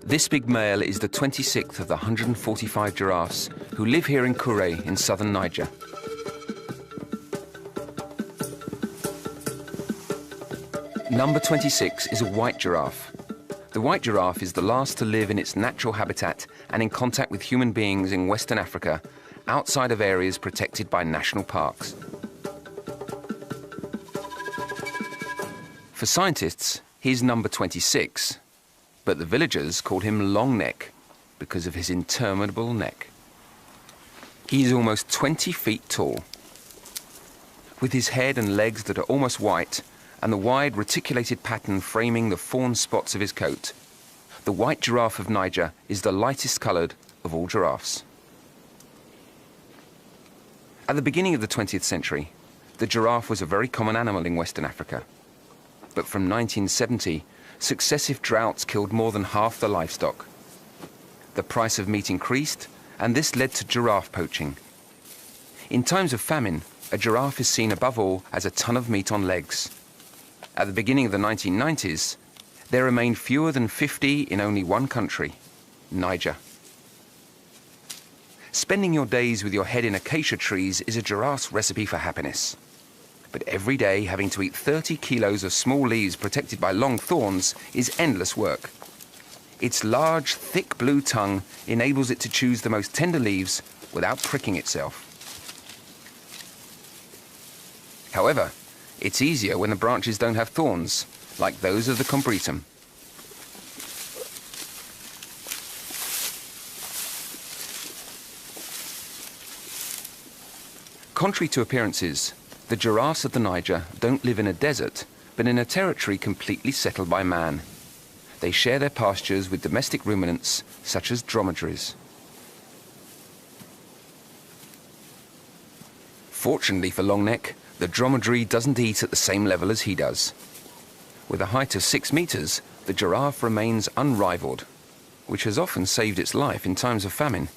This big male is the 26th of the 145 giraffes who live here in Kure in southern Niger. Number 26 is a white giraffe. The white giraffe is the last to live in its natural habitat and in contact with human beings in Western Africa, outside of areas protected by national parks. For scientists, he's number 26, but the villagers called him Long Neck because of his interminable neck. He's almost 20 feet tall. With his head and legs that are almost white, and the wide reticulated pattern framing the fawn spots of his coat, the white giraffe of Niger is the lightest coloured of all giraffes. At the beginning of the 20th century, the giraffe was a very common animal in Western Africa. But from 1970, successive droughts killed more than half the livestock. The price of meat increased, and this led to giraffe poaching. In times of famine, a giraffe is seen above all as a ton of meat on legs. At the beginning of the 1990s, there remained fewer than 50 in only one country, Niger. Spending your days with your head in acacia trees is a giraffe's recipe for happiness. But every day having to eat 30 kilos of small leaves protected by long thorns is endless work. Its large, thick blue tongue enables it to choose the most tender leaves without pricking itself. However, it's easier when the branches don't have thorns, like those of the combretum. Contrary to appearances, the giraffes of the Niger don't live in a desert, but in a territory completely settled by man. They share their pastures with domestic ruminants, such as dromedaries. Fortunately for Longneck, the dromedary doesn't eat at the same level as he does. With a height of 6 meters, the giraffe remains unrivaled, which has often saved its life in times of famine.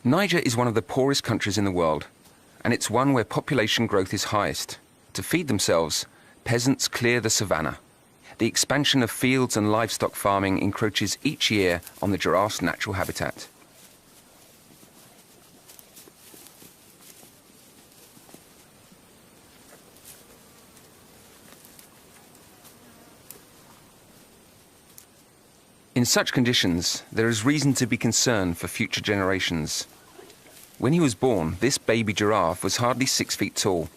Niger is one of the poorest countries in the world, and it's one where population growth is highest. To feed themselves, peasants clear the savannah. The expansion of fields and livestock farming encroaches each year on the giraffe's natural habitat. In such conditions, there is reason to be concerned for future generations. When he was born, this baby giraffe was hardly 6 feet tall.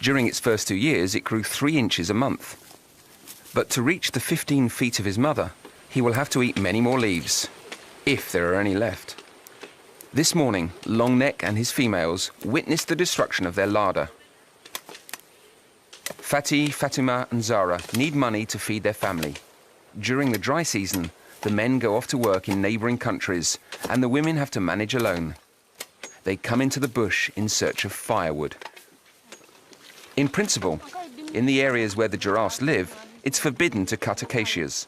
During its first 2 years, it grew 3 inches a month. But to reach the 15 feet of his mother, he will have to eat many more leaves, if there are any left. This morning, Longneck and his females witnessed the destruction of their larder. Fatih, Fatima and Zara need money to feed their family. During the dry season, the men go off to work in neighbouring countries, and the women have to manage alone. They come into the bush in search of firewood. In principle, in the areas where the giraffes live, it's forbidden to cut acacias.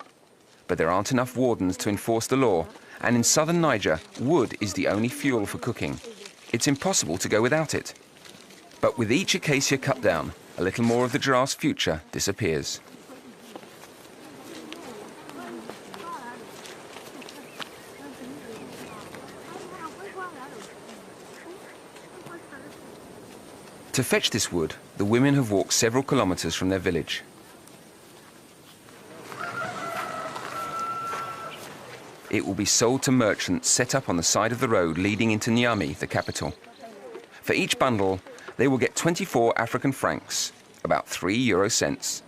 But there aren't enough wardens to enforce the law, and in southern Niger, wood is the only fuel for cooking. It's impossible to go without it. But with each acacia cut down, a little more of the giraffe's future disappears. To fetch this wood, the women have walked several kilometers from their village. It will be sold to merchants set up on the side of the road leading into Niamey, the capital. For each bundle, they will get 24 African francs, about 3 euro cents.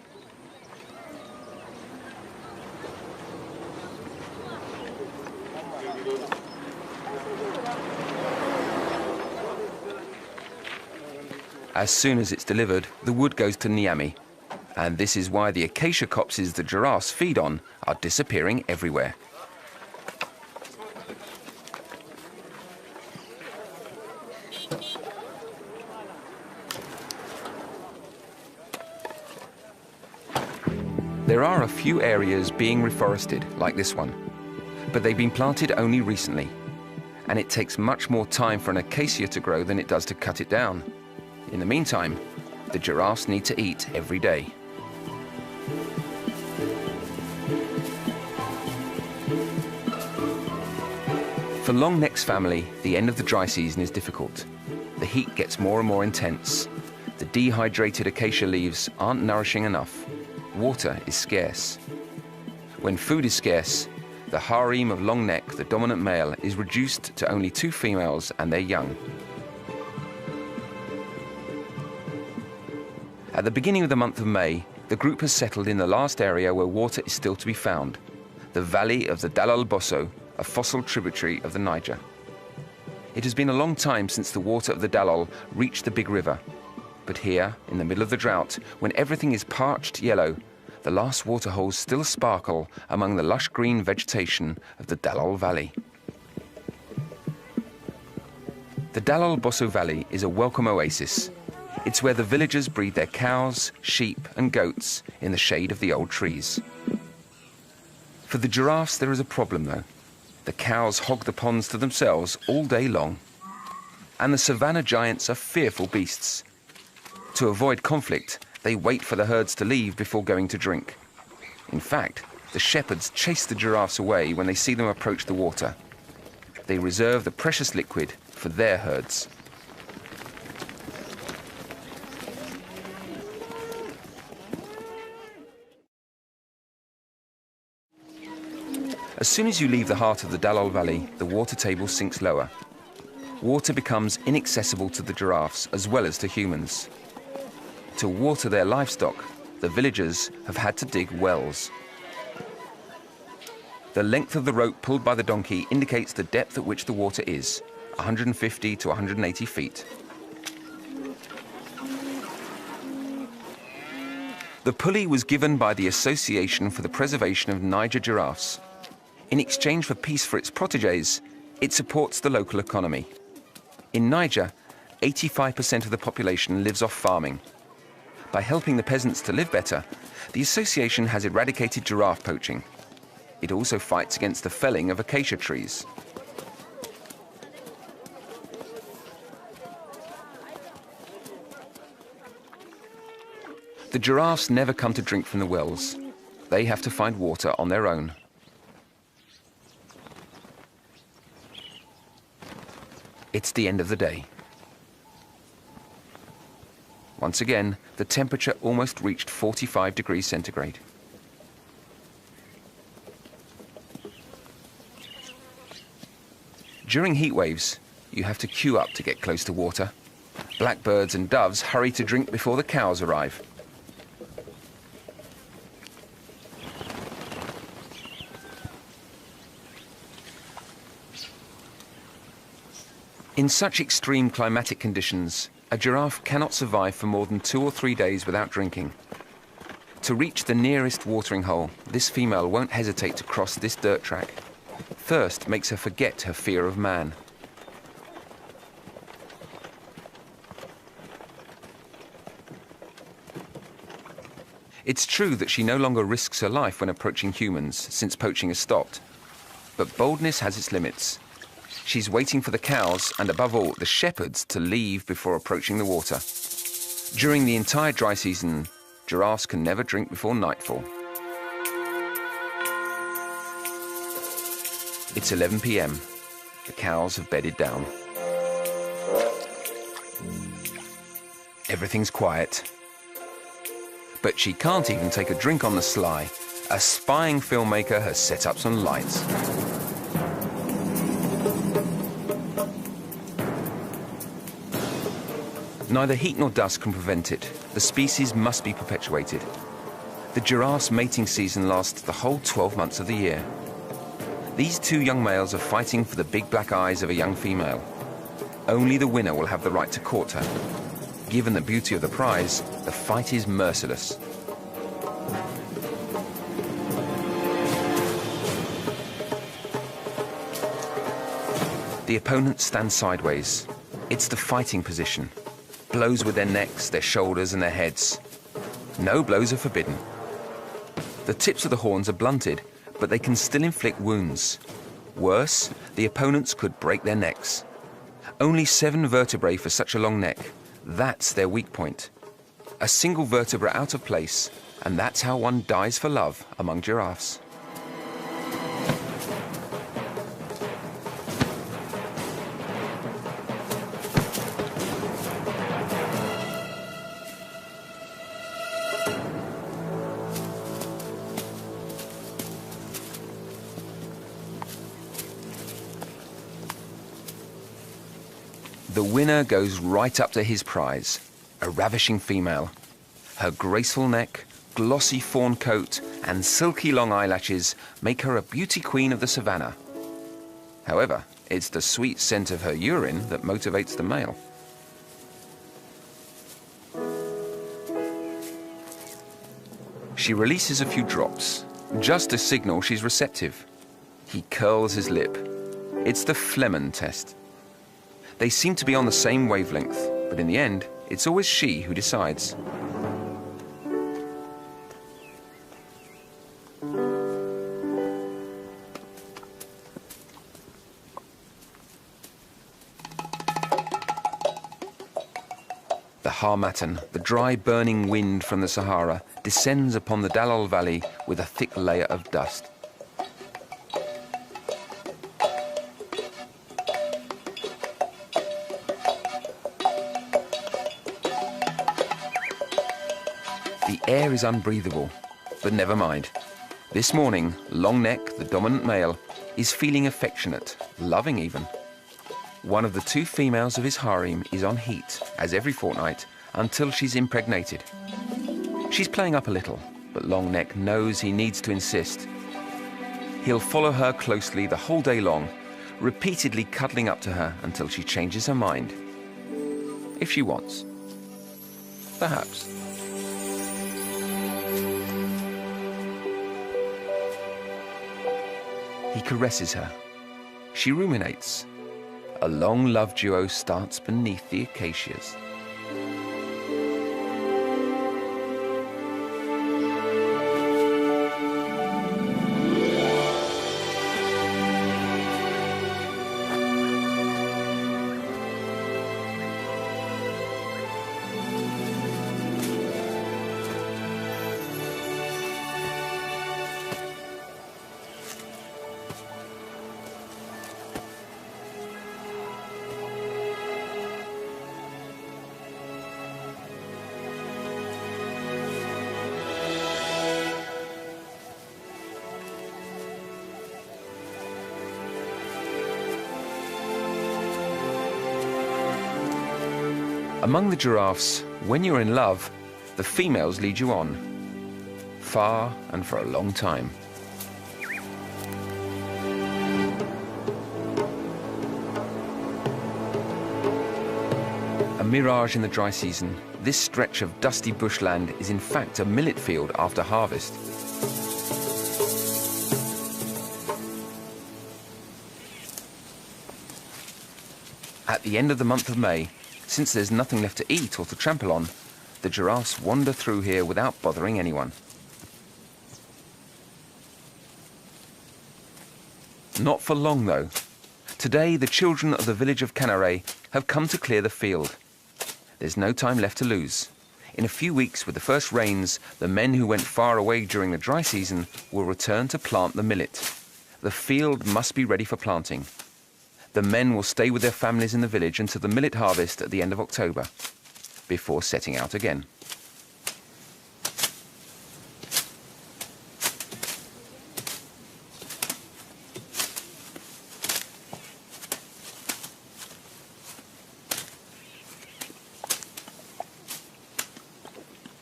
As soon as it's delivered, the wood goes to Niamey. And this is why the acacia copses the giraffes feed on are disappearing everywhere. There are a few areas being reforested, like this one, but they've been planted only recently. And it takes much more time for an acacia to grow than it does to cut it down. In the meantime, the giraffes need to eat every day. For Longneck's family, the end of the dry season is difficult. The heat gets more and more intense. The dehydrated acacia leaves aren't nourishing enough. Water is scarce. When food is scarce, the harem of Longneck, the dominant male, is reduced to only 2 females and their young. At the beginning of the month of May, the group has settled in the last area where water is still to be found, the valley of the Dalal Bosso, a fossil tributary of the Niger. It has been a long time since the water of the Dalal reached the big river. But here, in the middle of the drought, when everything is parched yellow, the last waterholes still sparkle among the lush green vegetation of the Dalal Valley. The Dalal Bosso Valley is a welcome oasis. It's where the villagers breed their cows, sheep and goats in the shade of the old trees. For the giraffes there is a problem though. The cows hog the ponds to themselves all day long. And the savanna giants are fearful beasts. To avoid conflict, they wait for the herds to leave before going to drink. In fact, the shepherds chase the giraffes away when they see them approach the water. They reserve the precious liquid for their herds. As soon as you leave the heart of the Dalal Valley, the water table sinks lower. Water becomes inaccessible to the giraffes as well as to humans. To water their livestock, the villagers have had to dig wells. The length of the rope pulled by the donkey indicates the depth at which the water is, 150 to 180 feet. The pulley was given by the Association for the Preservation of Niger Giraffes. In exchange for peace for its protégés, it supports the local economy. In Niger, 85% of the population lives off farming. By helping the peasants to live better, the association has eradicated giraffe poaching. It also fights against the felling of acacia trees. The giraffes never come to drink from the wells. They have to find water on their own. It's the end of the day. Once again, the temperature almost reached 45 degrees centigrade. During heat waves, you have to queue up to get close to water. Blackbirds and doves hurry to drink before the cows arrive. In such extreme climatic conditions, a giraffe cannot survive for more than 2 or 3 days without drinking. To reach the nearest watering hole, this female won't hesitate to cross this dirt track. Thirst makes her forget her fear of man. It's true that she no longer risks her life when approaching humans, since poaching has stopped. But boldness has its limits. She's waiting for the cows and, above all, the shepherds to leave before approaching the water. During the entire dry season, giraffes can never drink before nightfall. It's 11 p.m. The cows have bedded down. Everything's quiet. But she can't even take a drink on the sly. A spying filmmaker has set up some lights. Neither heat nor dust can prevent it. The species must be perpetuated. The giraffe's mating season lasts the whole 12 months of the year. These 2 young males are fighting for the big black eyes of a young female. Only the winner will have the right to court her. Given the beauty of the prize, the fight is merciless. The opponents stand sideways. It's the fighting position. Blows with their necks, their shoulders and their heads. No blows are forbidden. The tips of the horns are blunted, but they can still inflict wounds. Worse, the opponents could break their necks. Only 7 vertebrae for such a long neck. That's their weak point. A single vertebra out of place, And that's how one dies for love among giraffes. The winner goes right up to his prize, a ravishing female. Her graceful neck, glossy fawn coat, and silky long eyelashes make her a beauty queen of the savannah. However, it's the sweet scent of her urine that motivates the male. She releases a few drops, just to signal she's receptive. He curls his lip. It's the Flehmen test. They seem to be on the same wavelength, but in the end, it's always she who decides. The Harmattan, the dry burning wind from the Sahara, descends upon the Dalal Valley with a thick layer of dust. The air is unbreathable, but never mind. This morning, Longneck, the dominant male, is feeling affectionate, loving even. One of the two females of his harem is on heat, as every fortnight, until she's impregnated. She's playing up a little, but Longneck knows he needs to insist. He'll follow her closely the whole day long, repeatedly cuddling up to her until she changes her mind. If she wants. Perhaps. He caresses her. She ruminates. A long love duo starts beneath the acacias. Among the giraffes, when you're in love, the females lead you on, far and for a long time. A mirage in the dry season, this stretch of dusty bushland is in fact a millet field after harvest. At the end of the month of May, since there's nothing left to eat or to trample on, the giraffes wander through here without bothering anyone. Not for long, though. Today, the children of the village of Canare have come to clear the field. There's no time left to lose. In a few weeks, with the first rains, the men who went far away during the dry season will return to plant the millet. The field must be ready for planting. The men will stay with their families in the village until the millet harvest at the end of October, before setting out again.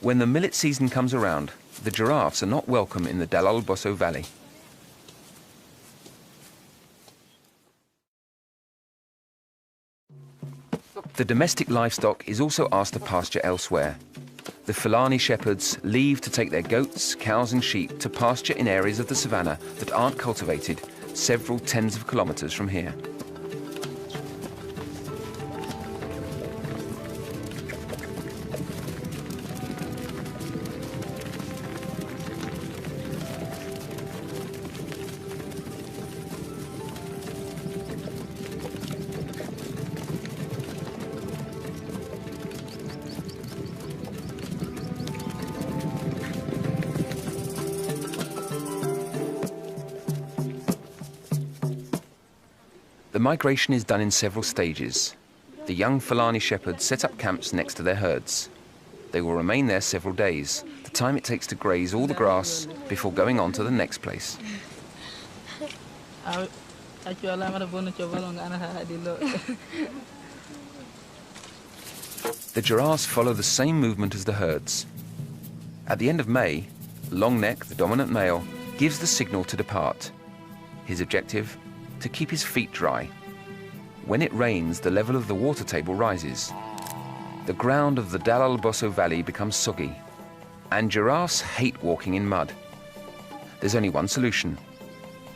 When the millet season comes around, the giraffes are not welcome in the Dalal Bosso Valley. The domestic livestock is also asked to pasture elsewhere. The Fulani shepherds leave to take their goats, cows and sheep to pasture in areas of the savannah that aren't cultivated, several tens of kilometers from here. The migration is done in several stages. The young Fulani shepherds set up camps next to their herds. They will remain there several days, the time it takes to graze all the grass before going on to the next place. The giraffes follow the same movement as the herds. At the end of May, Longneck, the dominant male, gives the signal to depart. His objective? To keep his feet dry. When it rains, the level of the water table rises. The ground of the Dalal Bosso Valley becomes soggy, and giraffes hate walking in mud. There's only one solution: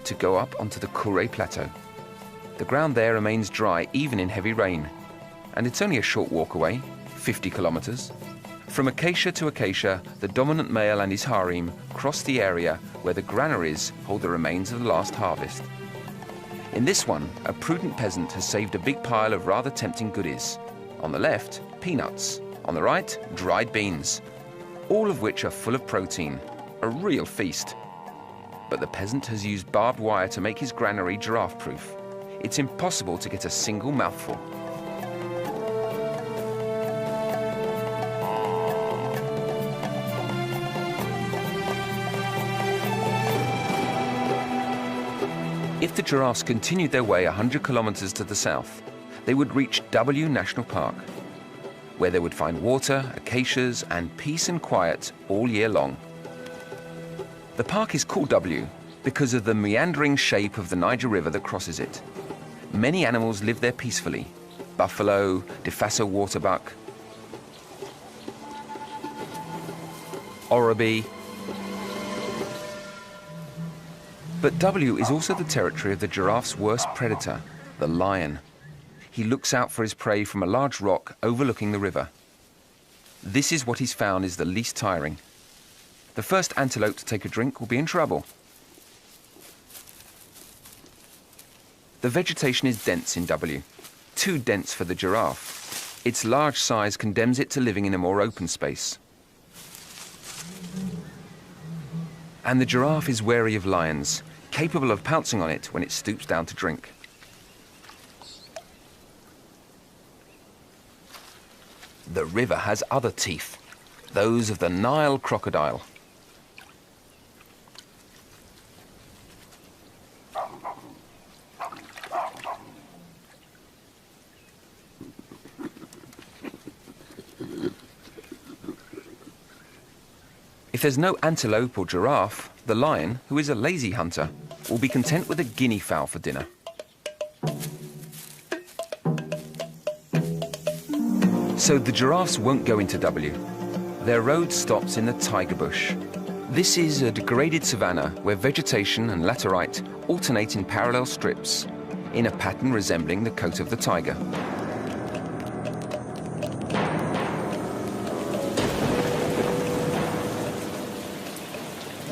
to go up onto the Kure Plateau. The ground there remains dry even in heavy rain, and it's only a short walk away, 50 kilometers. From acacia to acacia, the dominant male and his harem cross the area where the granaries hold the remains of the last harvest. In this one, a prudent peasant has saved a big pile of rather tempting goodies. On the left, peanuts. On the right, dried beans. All of which are full of protein. A real feast. But the peasant has used barbed wire to make his granary giraffe-proof. It's impossible to get a single mouthful. If the giraffes continued their way 100 kilometers to the south, they would reach W National Park, where they would find water, acacias, and peace and quiet all year long. The park is called W because of the meandering shape of the Niger River that crosses it. Many animals live there peacefully: buffalo, Defaso waterbuck, oribi. But W is also the territory of the giraffe's worst predator, the lion. He looks out for his prey from a large rock overlooking the river. This is what he's found is the least tiring. The first antelope to take a drink will be in trouble. The vegetation is dense in W, too dense for the giraffe. Its large size condemns it to living in a more open space. And the giraffe is wary of lions, capable of pouncing on it when it stoops down to drink. The river has other teeth, those of the Nile crocodile. If there's no antelope or giraffe, the lion, who is a lazy hunter, will be content with a guinea fowl for dinner. So the giraffes won't go into W. Their road stops in the tiger bush. This is a degraded savanna where vegetation and laterite alternate in parallel strips, in a pattern resembling the coat of the tiger.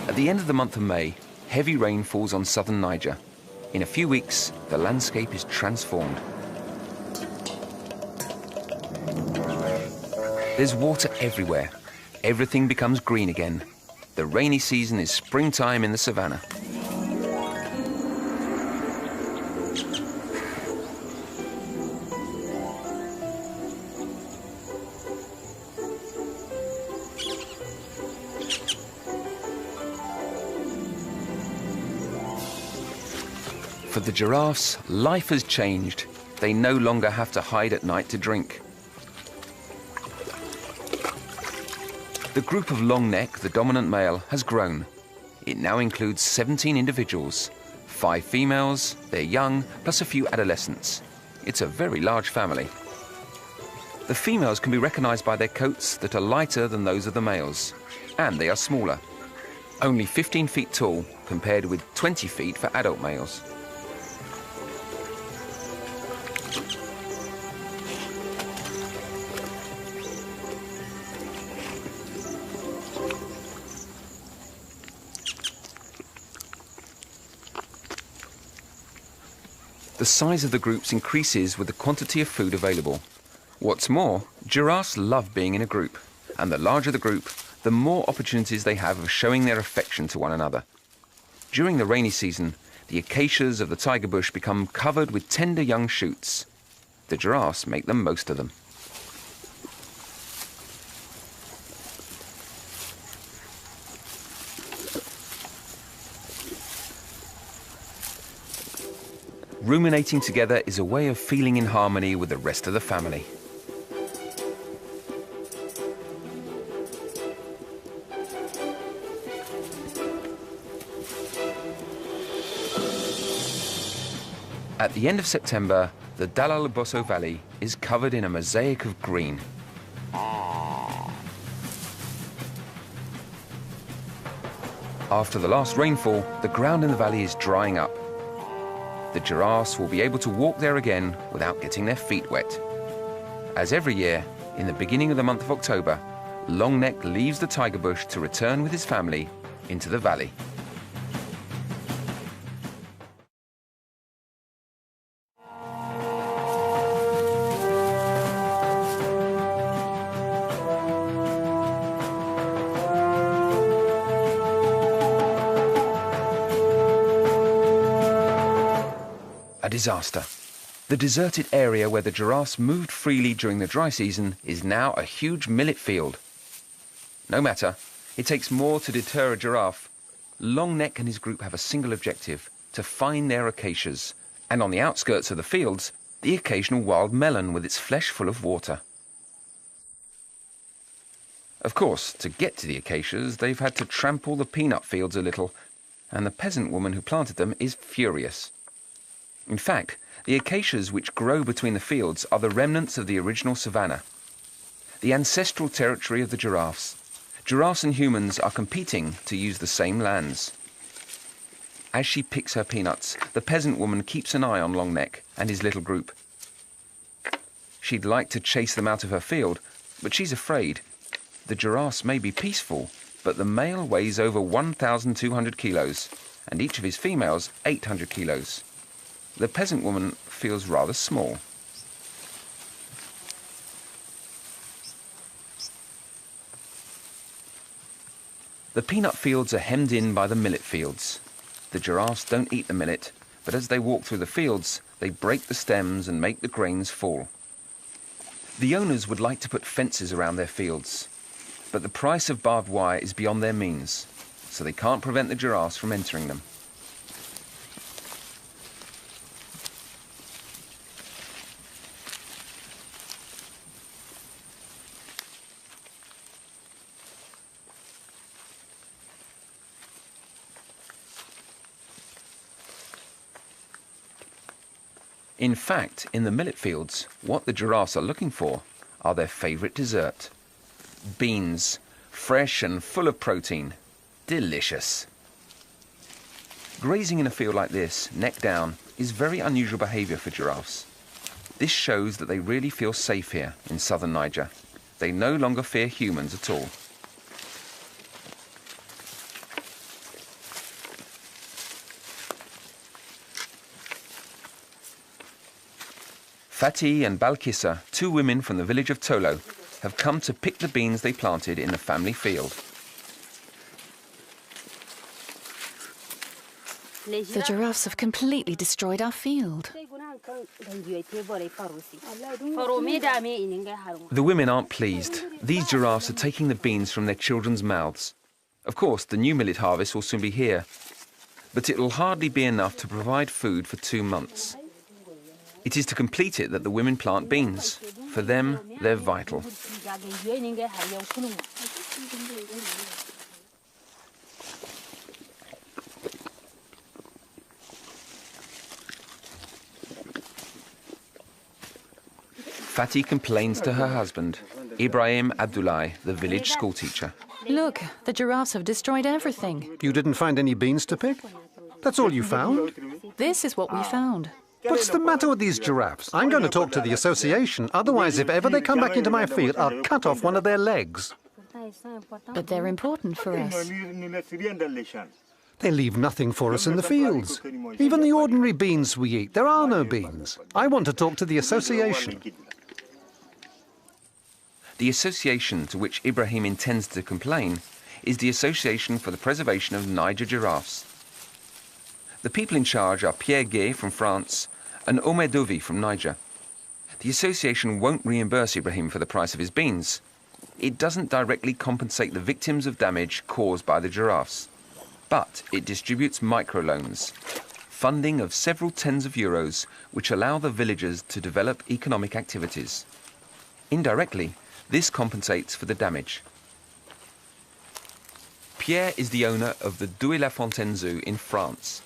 At the end of the month of May, heavy rain falls on southern Niger. In a few weeks, the landscape is transformed. There's water everywhere. Everything becomes green again. The rainy season is springtime in the savannah. For the giraffes, life has changed. They no longer have to hide at night to drink. The group of Longneck, the dominant male, has grown. It now includes 17 individuals, 5 females, their young, plus a few adolescents. It's a very large family. The females can be recognized by their coats that are lighter than those of the males, and they are smaller. Only 15 feet tall, compared with 20 feet for adult males. The size of the groups increases with the quantity of food available. What's more, giraffes love being in a group, and the larger the group, the more opportunities they have of showing their affection to one another. During the rainy season, The acacias of the tiger bush become covered with tender young shoots. The giraffes make the most of them. Ruminating together is a way of feeling in harmony with the rest of the family. At the end of September, the Dall'Alboso Valley is covered in a mosaic of green. After the last rainfall, the ground in the valley is drying up. The giraffes will be able to walk there again without getting their feet wet. As every year, in the beginning of the month of October, Longneck leaves the tiger bush to return with his family into the valley. A disaster. The deserted area where the giraffes moved freely during the dry season is now a huge millet field. No matter, it takes more to deter a giraffe. Longneck and his group have a single objective: to find their acacias, and on the outskirts of the fields, the occasional wild melon with its flesh full of water. Of course, to get to the acacias, they've had to trample the peanut fields a little, and the peasant woman who planted them is furious. In fact, the acacias which grow between the fields are the remnants of the original savanna, the ancestral territory of the giraffes. Giraffes and humans are competing to use the same lands. As she picks her peanuts, the peasant woman keeps an eye on Longneck and his little group. She'd like to chase them out of her field, but she's afraid. The giraffes may be peaceful, but the male weighs over 1,200 kilos, and each of his females 800 kilos. The peasant woman feels rather small. The peanut fields are hemmed in by the millet fields. The giraffes don't eat the millet, but as they walk through the fields, they break the stems and make the grains fall. The owners would like to put fences around their fields, but the price of barbed wire is beyond their means, so they can't prevent the giraffes from entering them. In fact, in the millet fields, what the giraffes are looking for are their favourite dessert. Beans, fresh and full of protein. Delicious. Grazing in a field like this, neck down, is very unusual behaviour for giraffes. This shows that they really feel safe here in southern Niger. They no longer fear humans at all. Fatih and Balkissa, two women from the village of Tolo, have come to pick the beans they planted in the family field. The giraffes have completely destroyed our field. The women aren't pleased. These giraffes are taking the beans from their children's mouths. Of course, the new millet harvest will soon be here, but it will hardly be enough to provide food for 2 months. It is to complete it that the women plant beans. For them, they're vital. Fatih complains to her husband, Ibrahim Abdullahi, the village schoolteacher. Look, the giraffes have destroyed everything. You didn't find any beans to pick? That's all you found? This is what we found. What's the matter with these giraffes? I'm going to talk to the association. Otherwise, if ever they come back into my field, I'll cut off one of their legs. But they're important for us. They leave nothing for us in the fields. Even the ordinary beans we eat, there are no beans. I want to talk to the association. The association to which Ibrahim intends to complain is the Association for the Preservation of Niger Giraffes. The people in charge are Pierre Gay from France and Omer Dovi from Niger. The association won't reimburse Ibrahim for the price of his beans. It doesn't directly compensate the victims of damage caused by the giraffes, but it distributes microloans, funding of several tens of euros, which allow the villagers to develop economic activities. Indirectly, this compensates for the damage. Pierre is the owner of the Douai-la-Fontaine Zoo in France.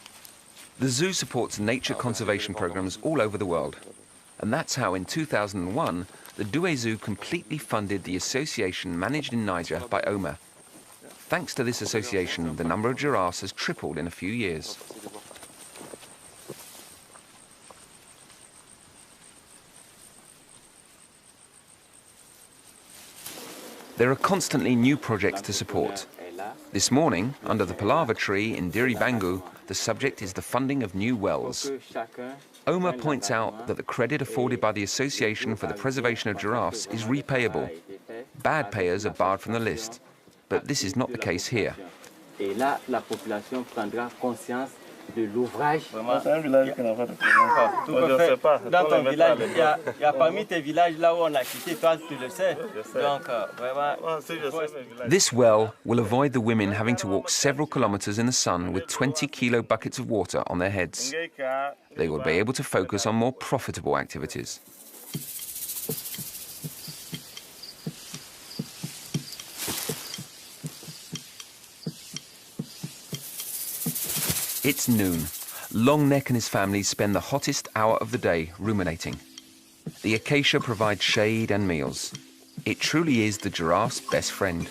The zoo supports nature conservation programs all over the world. And that's how in 2001, the Douai Zoo completely funded the association managed in Niger by Omer. Thanks to this association, the number of giraffes has tripled in a few years. There are constantly new projects to support. This morning, under the palaver tree in Diri Bangu, the subject is the funding of new wells. Omer points out that the credit afforded by the Association for the Preservation of Giraffes is repayable. Bad payers are barred from the list, but this is not the case here. De l'ouvrage. C'est un village qui n'a pas de problème. Tout à fait. Dans ton village, il y a parmi tes villages là où on a quitté, toi tu le sais. Donc vraiment. This well will avoid the women having to walk several kilometers in the sun with 20-kilo buckets of water on their heads. They will be able to focus on more profitable activities. It's noon. Longneck and his family spend the hottest hour of the day ruminating. The acacia provides shade and meals. It truly is the giraffe's best friend.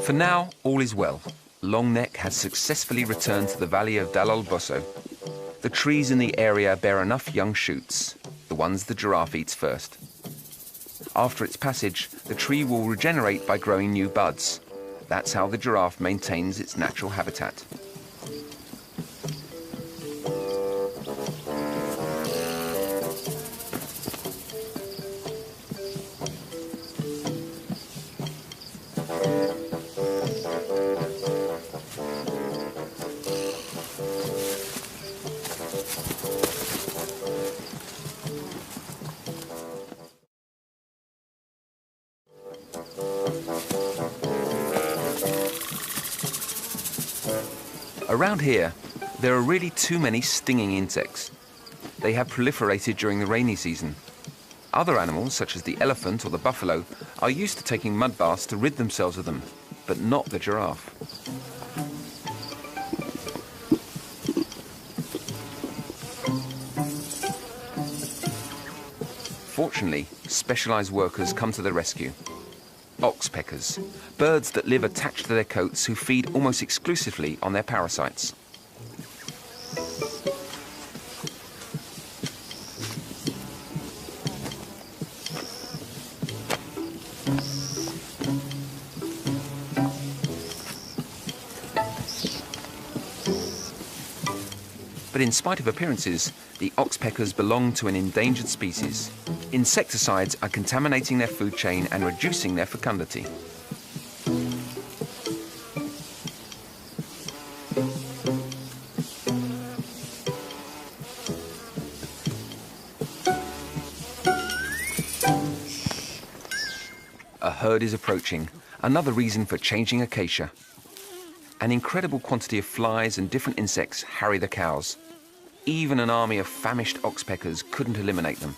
For now, all is well. Longneck has successfully returned to the valley of Dalal Bosso. The trees in the area bear enough young shoots, the ones the giraffe eats first. After its passage, the tree will regenerate by growing new buds. That's how the giraffe maintains its natural habitat. Around here, there are really too many stinging insects. They have proliferated during the rainy season. Other animals, such as the elephant or the buffalo, are used to taking mud baths to rid themselves of them, but not the giraffe. Fortunately, specialized workers come to the rescue. Oxpeckers, birds that live attached to their coats who feed almost exclusively on their parasites. But in spite of appearances, the oxpeckers belong to an endangered species. Insecticides are contaminating their food chain and reducing their fecundity. A herd is approaching, another reason for changing acacia. An incredible quantity of flies and different insects harry the cows. Even an army of famished oxpeckers couldn't eliminate them.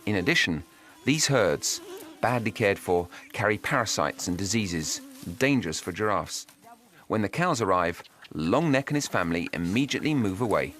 In addition, these herds, badly cared for, carry parasites and diseases, dangerous for giraffes. When the cows arrive, Longneck and his family immediately move away.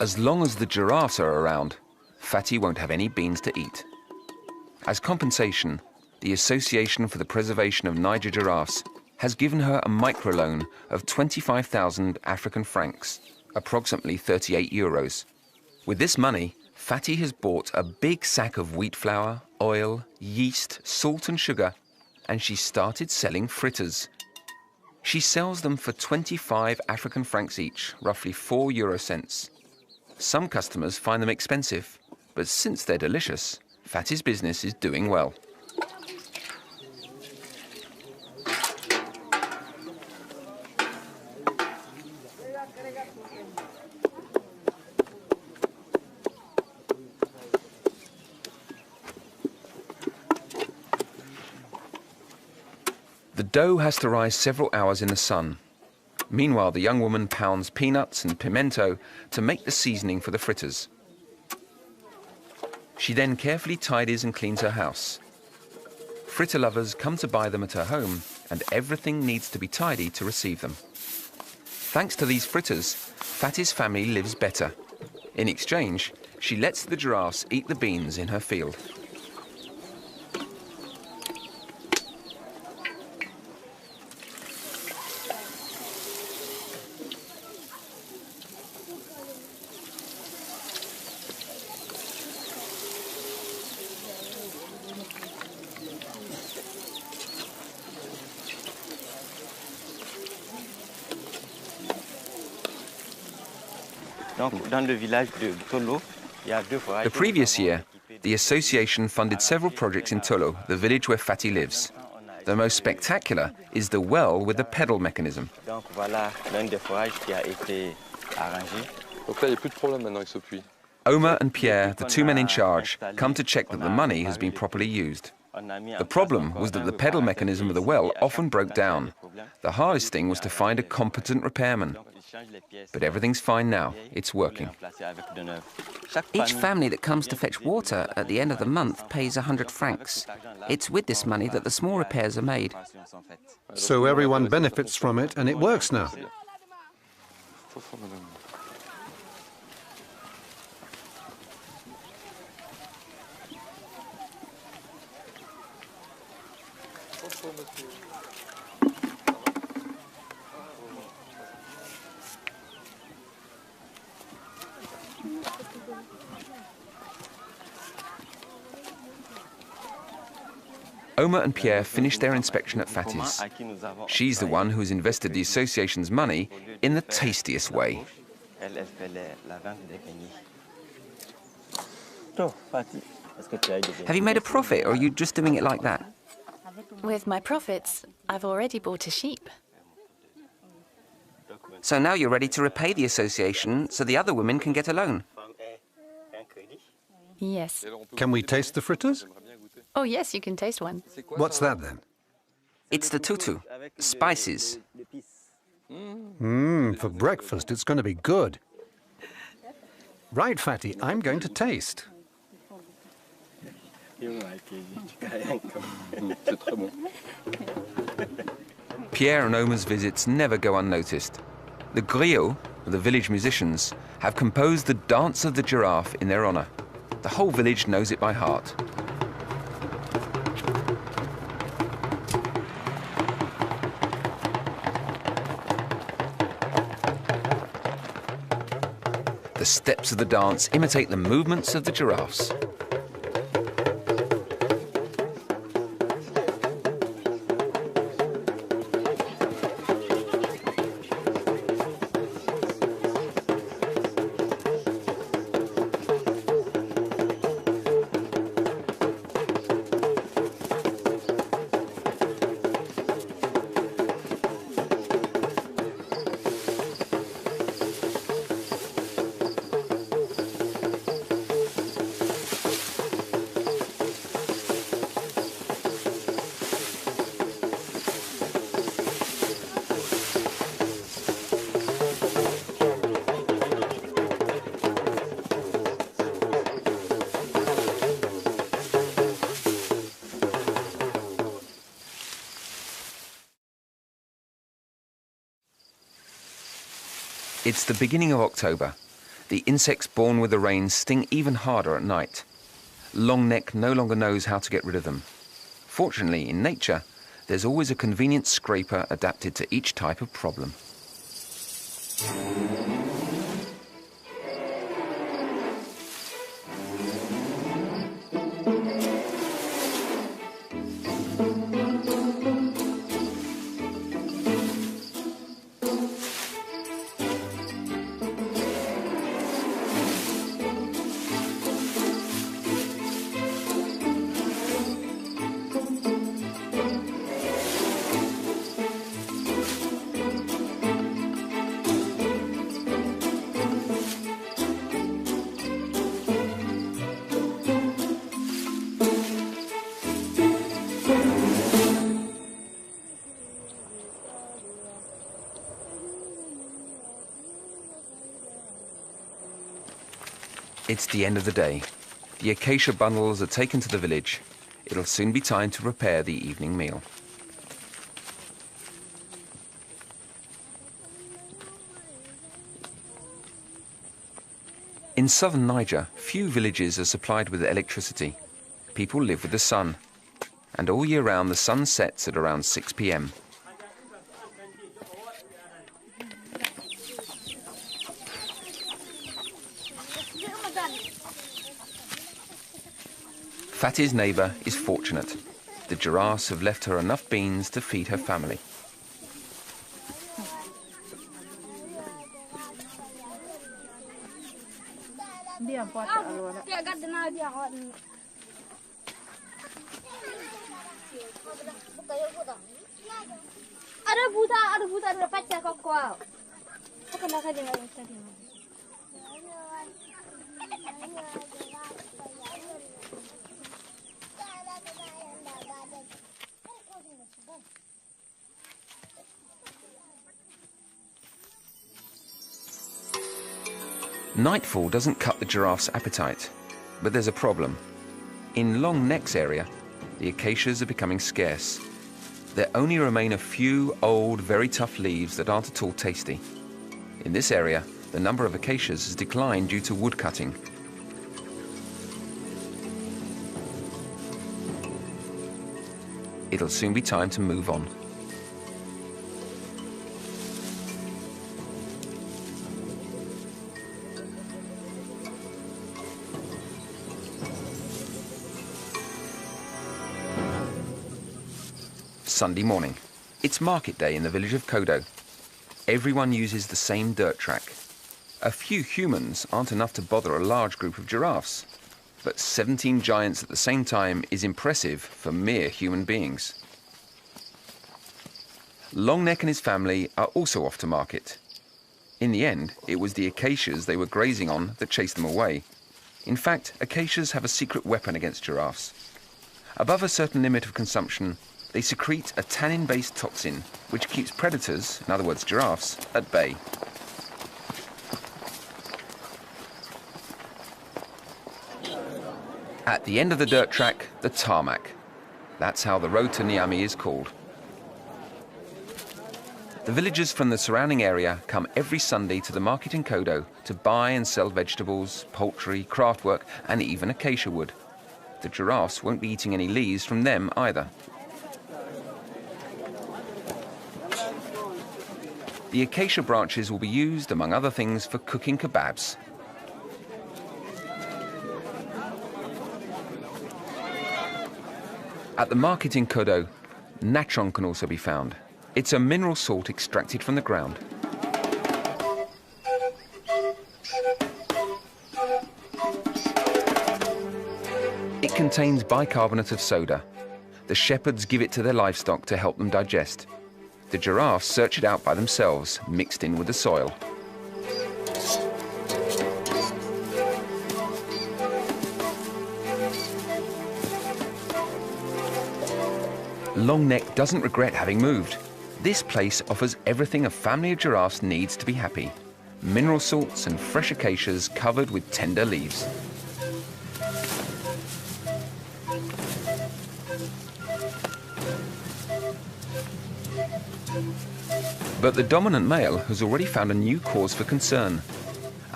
As long as the giraffes are around, Fatty won't have any beans to eat. As compensation, the Association for the Preservation of Niger Giraffes has given her a microloan of 25,000 African francs, approximately 38 euros. With this money, Fatty has bought a big sack of wheat flour, oil, yeast, salt and sugar, and she started selling fritters. She sells them for 25 African francs each, roughly 4 euro cents. Some customers find them expensive, but since they're delicious, Fatty's business is doing well. The dough has to rise several hours in the sun. Meanwhile, the young woman pounds peanuts and pimento to make the seasoning for the fritters. She then carefully tidies and cleans her house. Fritter lovers come to buy them at her home, and everything needs to be tidy to receive them. Thanks to these fritters, Fatty's family lives better. In exchange, she lets the giraffes eat the beans in her field. The previous year, the association funded several projects in Tolo, the village where Fatty lives. The most spectacular is the well with the pedal mechanism. Omar and Pierre, the two men in charge, come to check that the money has been properly used. The problem was that the pedal mechanism of the well often broke down. The hardest thing was to find a competent repairman. But everything's fine now. It's working. Each family that comes to fetch water at the end of the month pays 100 francs. It's with this money that the small repairs are made. So everyone benefits from it, and it works now. Omar and Pierre finished their inspection at Fatty's. She's the one who's invested the association's money in the tastiest way. Have you made a profit, or are you just doing it like that? With my profits, I've already bought a sheep. So now you're ready to repay the association so the other women can get a loan. Yes. Can we taste the fritters? Oh, yes, you can taste one. What's that then? It's the tutu, spices. For breakfast, it's going to be good. Right, Fatty, I'm going to taste. Pierre and Omar's visits never go unnoticed. The griots, the village musicians, have composed the Dance of the Giraffe in their honor. The whole village knows it by heart. The steps of the dance imitate the movements of the giraffes. It's the beginning of October, The insects born with the rain sting even harder at night. Longneck no longer knows how to get rid of them. Fortunately, in nature, there's always a convenient scraper adapted to each type of problem. It's the end of the day. The acacia bundles are taken to the village. It'll soon be time to prepare the evening meal. In southern Niger, few villages are supplied with electricity. People live with the sun. And all year round, the sun sets at around 6 p.m. Fatty's neighbour is fortunate. The giraffes have left her enough beans to feed her family. Nightfall doesn't cut the giraffe's appetite, but there's a problem. In Long Neck's area, the acacias are becoming scarce. There only remain a few old, very tough leaves that aren't at all tasty. In this area, the number of acacias has declined due to wood cutting. It'll soon be time to move on. Sunday morning. It's market day in the village of Kodo. Everyone uses the same dirt track. A few humans aren't enough to bother a large group of giraffes, but 17 giants at the same time is impressive for mere human beings. Longneck and his family are also off to market. In the end, it was the acacias they were grazing on that chased them away. In fact, acacias have a secret weapon against giraffes. Above a certain limit of consumption, they secrete a tannin-based toxin which keeps predators, in other words giraffes, at bay. At the end of the dirt track, the tarmac. That's how the road to Niamey is called. The villagers from the surrounding area come every Sunday to the market in Kodo to buy and sell vegetables, poultry, craftwork, and even acacia wood. The giraffes won't be eating any leaves from them either. The acacia branches will be used, among other things, for cooking kebabs. At the market in Kodo, natron can also be found. It's a mineral salt extracted from the ground. It contains bicarbonate of soda. The shepherds give it to their livestock to help them digest. The giraffes search it out by themselves, mixed in with the soil. Longneck doesn't regret having moved. This place offers everything a family of giraffes needs to be happy. Mineral salts and fresh acacias covered with tender leaves. But the dominant male has already found a new cause for concern.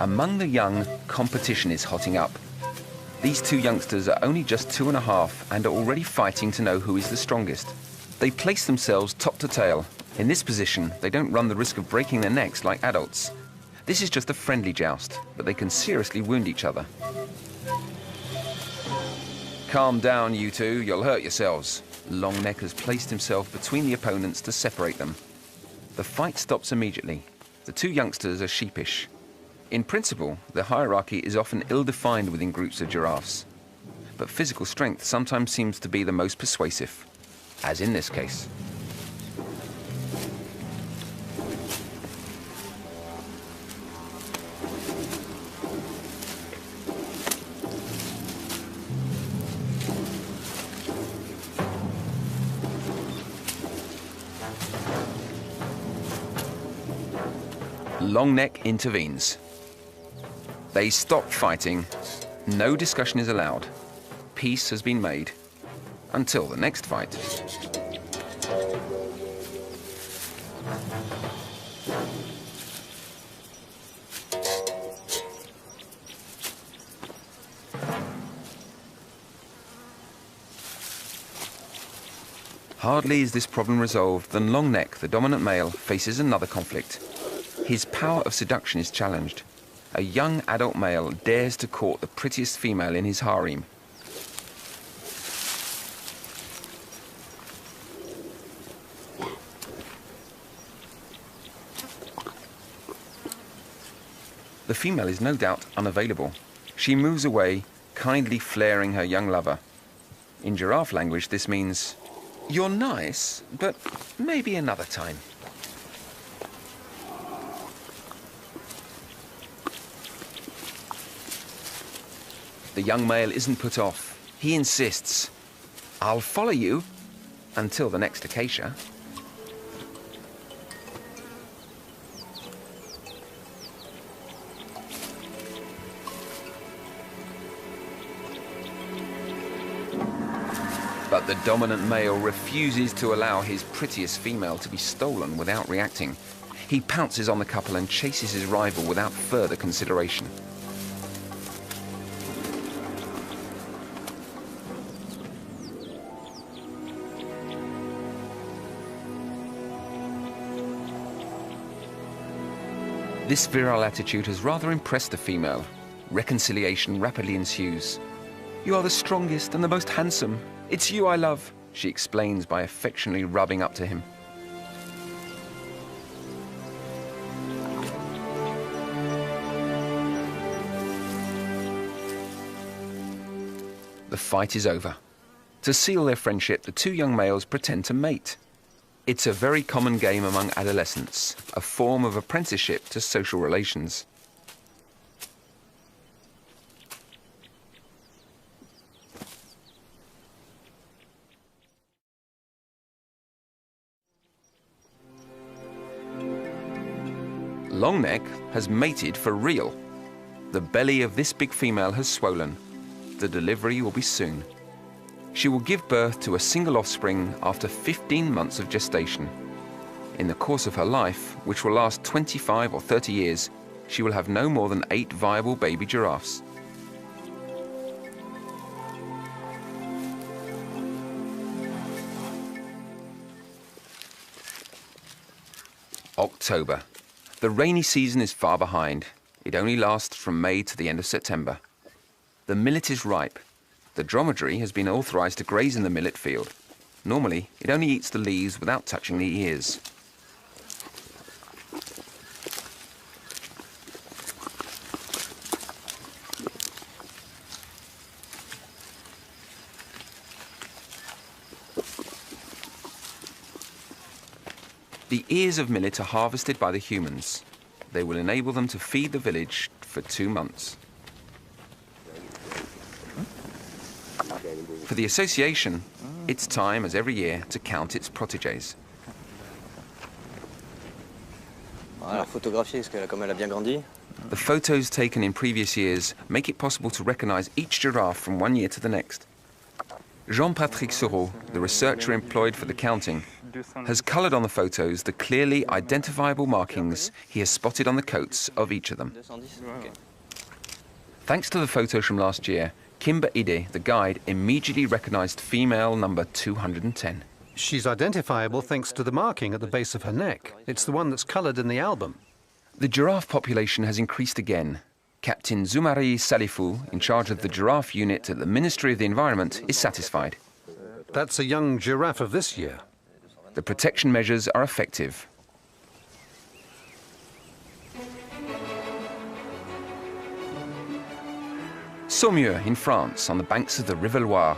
Among the young, competition is hotting up. These two youngsters are only just 2.5 and are already fighting to know who is the strongest. They place themselves top to tail. In this position, they don't run the risk of breaking their necks like adults. This is just a friendly joust, but they can seriously wound each other. Calm down, you two, you'll hurt yourselves. Longneck has placed himself between the opponents to separate them. The fight stops immediately. The two youngsters are sheepish. In principle, the hierarchy is often ill-defined within groups of giraffes. But physical strength sometimes seems to be the most persuasive, as in this case. Longneck intervenes. They stop fighting. No discussion is allowed. Peace has been made. Until the next fight. Hardly is this problem resolved than Longneck, the dominant male, faces another conflict. His power of seduction is challenged. A young adult male dares to court the prettiest female in his harem. The female is no doubt unavailable. She moves away, kindly flaring her young lover. In giraffe language, this means, "You're nice, but maybe another time." The young male isn't put off. He insists, "I'll follow you until the next acacia." But the dominant male refuses to allow his prettiest female to be stolen without reacting. He pounces on the couple and chases his rival without further consideration. This virile attitude has rather impressed the female. Reconciliation rapidly ensues. "You are the strongest and the most handsome. It's you I love," she explains by affectionately rubbing up to him. The fight is over. To seal their friendship, the two young males pretend to mate. It's a very common game among adolescents, a form of apprenticeship to social relations. Longneck has mated for real. The belly of this big female has swollen. The delivery will be soon. She will give birth to a single offspring after 15 months of gestation. In the course of her life, which will last 25 or 30 years, she will have no more than 8 viable baby giraffes. October. The rainy season is far behind. It only lasts from May to the end of September. The millet is ripe. The dromedary has been authorized to graze in the millet field. Normally, it only eats the leaves without touching the ears. The ears of millet are harvested by the humans. They will enable them to feed the village for 2 months. For the association, it's time, as every year, to count its protégés. The photos taken in previous years make it possible to recognize each giraffe from one year to the next. Jean-Patrick Seurat, the researcher employed for the counting, has coloured on the photos the clearly identifiable markings he has spotted on the coats of each of them. Thanks to the photos from last year, Kimber Ide, the guide, immediately recognised female number 210. She's identifiable thanks to the marking at the base of her neck. It's the one that's coloured in the album. The giraffe population has increased again. Captain Zumari Salifou, in charge of the giraffe unit at the Ministry of the Environment, is satisfied. That's a young giraffe of this year. The protection measures are effective. Saumur in France, on the banks of the River Loire.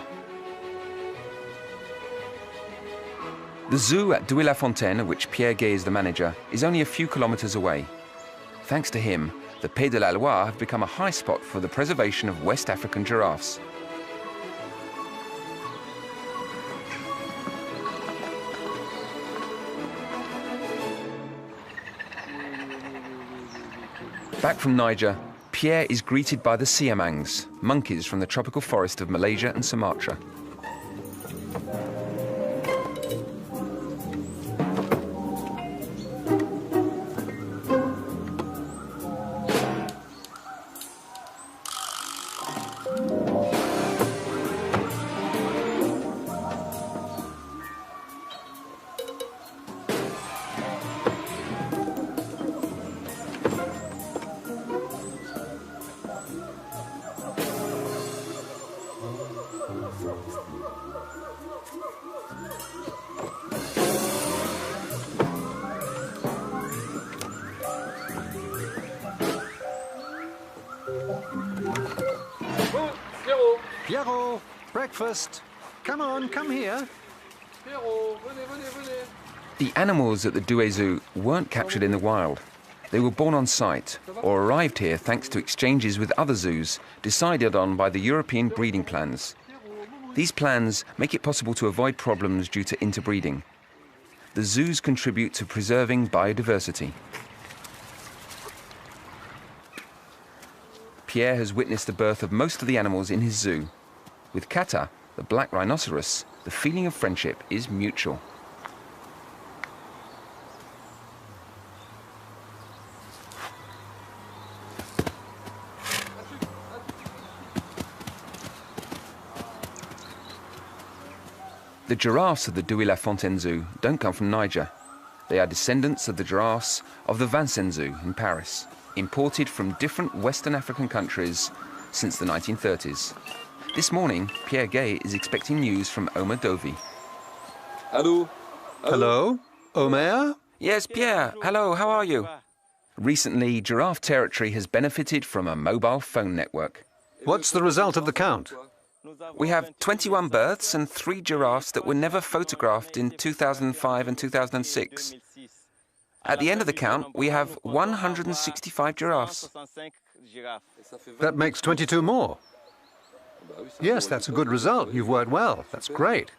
The zoo at Douai-la-Fontaine, of which Pierre Gay is the manager, is only a few kilometres away. Thanks to him, the Pays de la Loire have become a high spot for the preservation of West African giraffes. Back from Niger, Pierre is greeted by the siamangs, monkeys from the tropical forest of Malaysia and Sumatra. Pierrot, breakfast. Come on, come here. The animals at the Douai Zoo weren't captured in the wild. They were born on site or arrived here thanks to exchanges with other zoos decided on by the European breeding plans. These plans make it possible to avoid problems due to interbreeding. The zoos contribute to preserving biodiversity. Pierre has witnessed the birth of most of the animals in his zoo. With Kata, the black rhinoceros, the feeling of friendship is mutual. The giraffes of the Douai-la-Fontaine Zoo don't come from Niger. They are descendants of the giraffes of the Vincennes Zoo in Paris, imported from different Western African countries since the 1930s. This morning, Pierre Gay is expecting news from Omer Dovi. Hello. Hello? Omer? Yes, Pierre. Hello, how are you? Recently, giraffe territory has benefited from a mobile phone network. What's the result of the count? We have 21 births and 3 giraffes that were never photographed in 2005 and 2006. At the end of the count, we have 165 giraffes. That makes 22 more. Yes, that's a good result. You've worked well. That's great.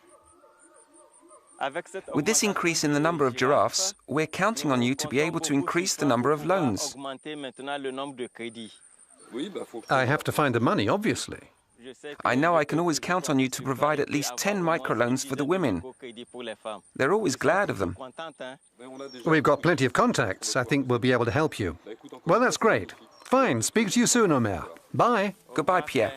With this increase in the number of giraffes, we're counting on you to be able to increase the number of loans. I have to find the money, obviously. I know I can always count on you to provide at least 10 microloans for the women. They're always glad of them. We've got plenty of contacts. I think we'll be able to help you. Well, that's great. Fine. Speak to you soon, Omer. Bye. Goodbye, Pierre.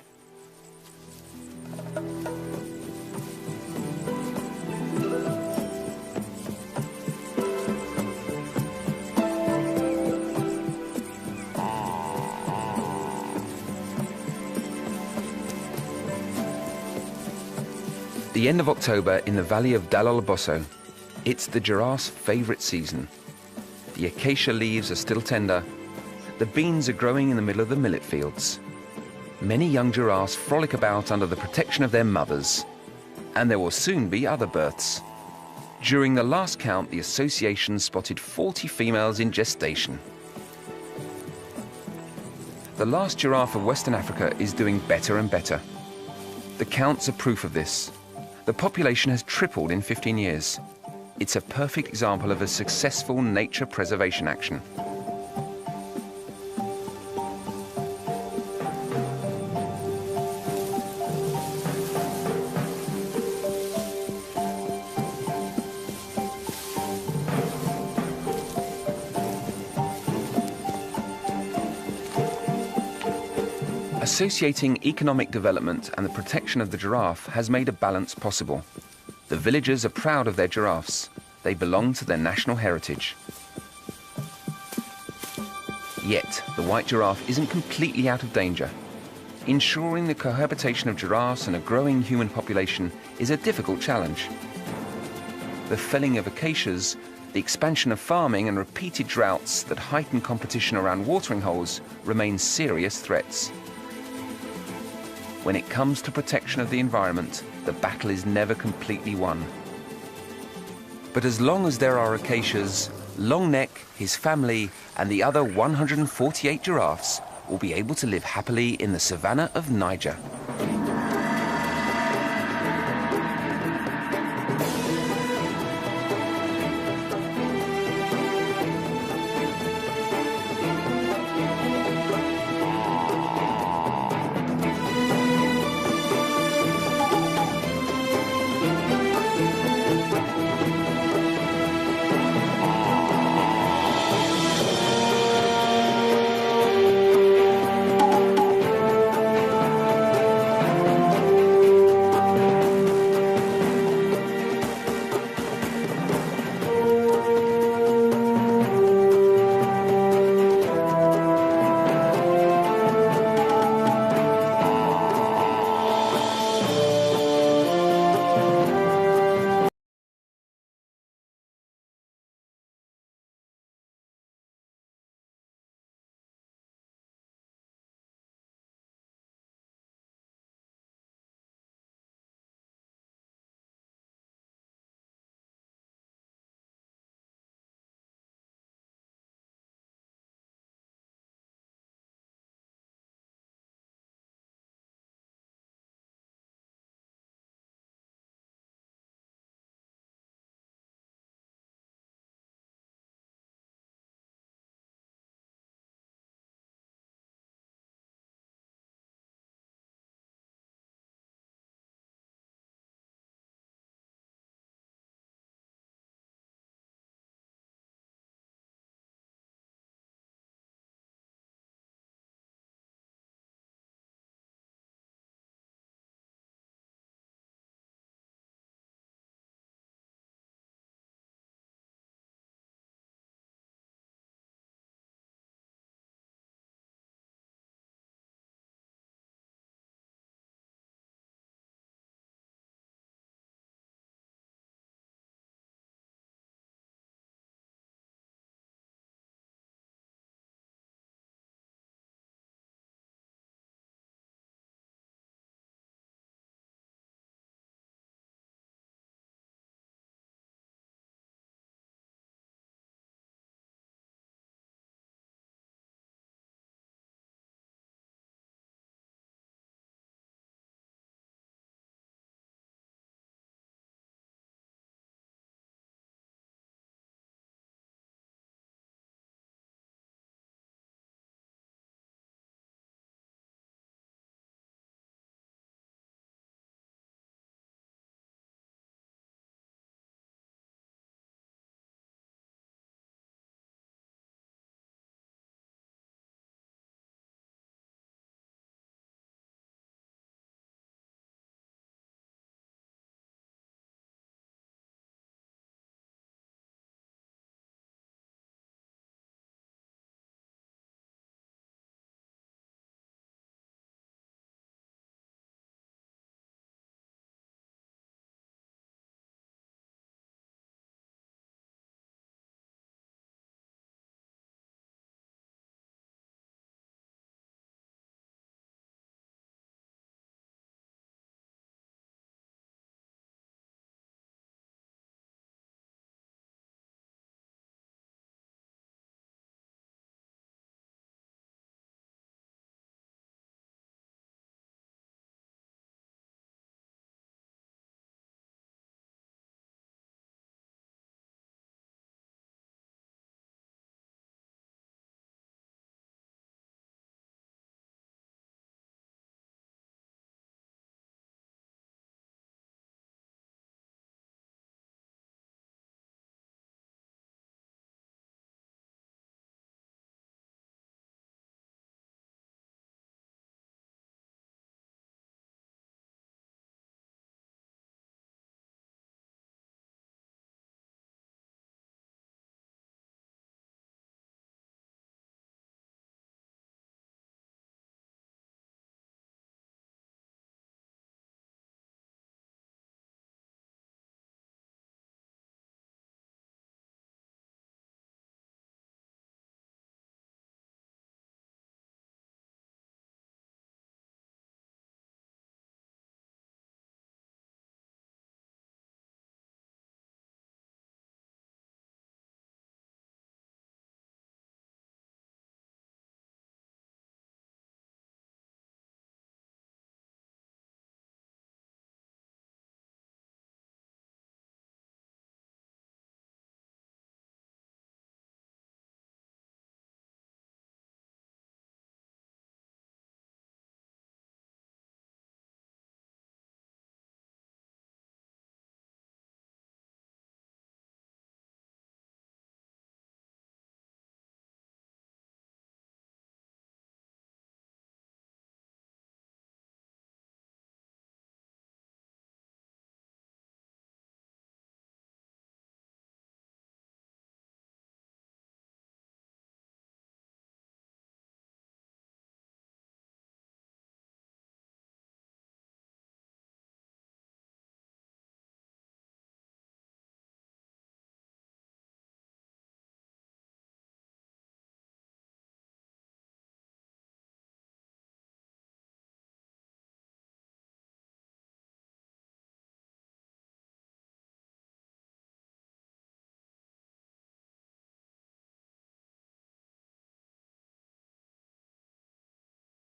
The end of October in the valley of Dallol-Bosso. It's the giraffe's favourite season. The acacia leaves are still tender. The beans are growing in the middle of the millet fields. Many young giraffes frolic about under the protection of their mothers. And there will soon be other births. During the last count, the association spotted 40 females in gestation. The last giraffe of Western Africa is doing better and better. The counts are proof of this. The population has tripled in 15 years. It's a perfect example of a successful nature preservation action. Associating economic development and the protection of the giraffe has made a balance possible. The villagers are proud of their giraffes. They belong to their national heritage. Yet, the white giraffe isn't completely out of danger. Ensuring the cohabitation of giraffes and a growing human population is a difficult challenge. The felling of acacias, the expansion of farming and repeated droughts that heighten competition around watering holes remain serious threats. When it comes to protection of the environment, the battle is never completely won. But as long as there are acacias, Longneck, his family, and the other 148 giraffes will be able to live happily in the savannah of Niger.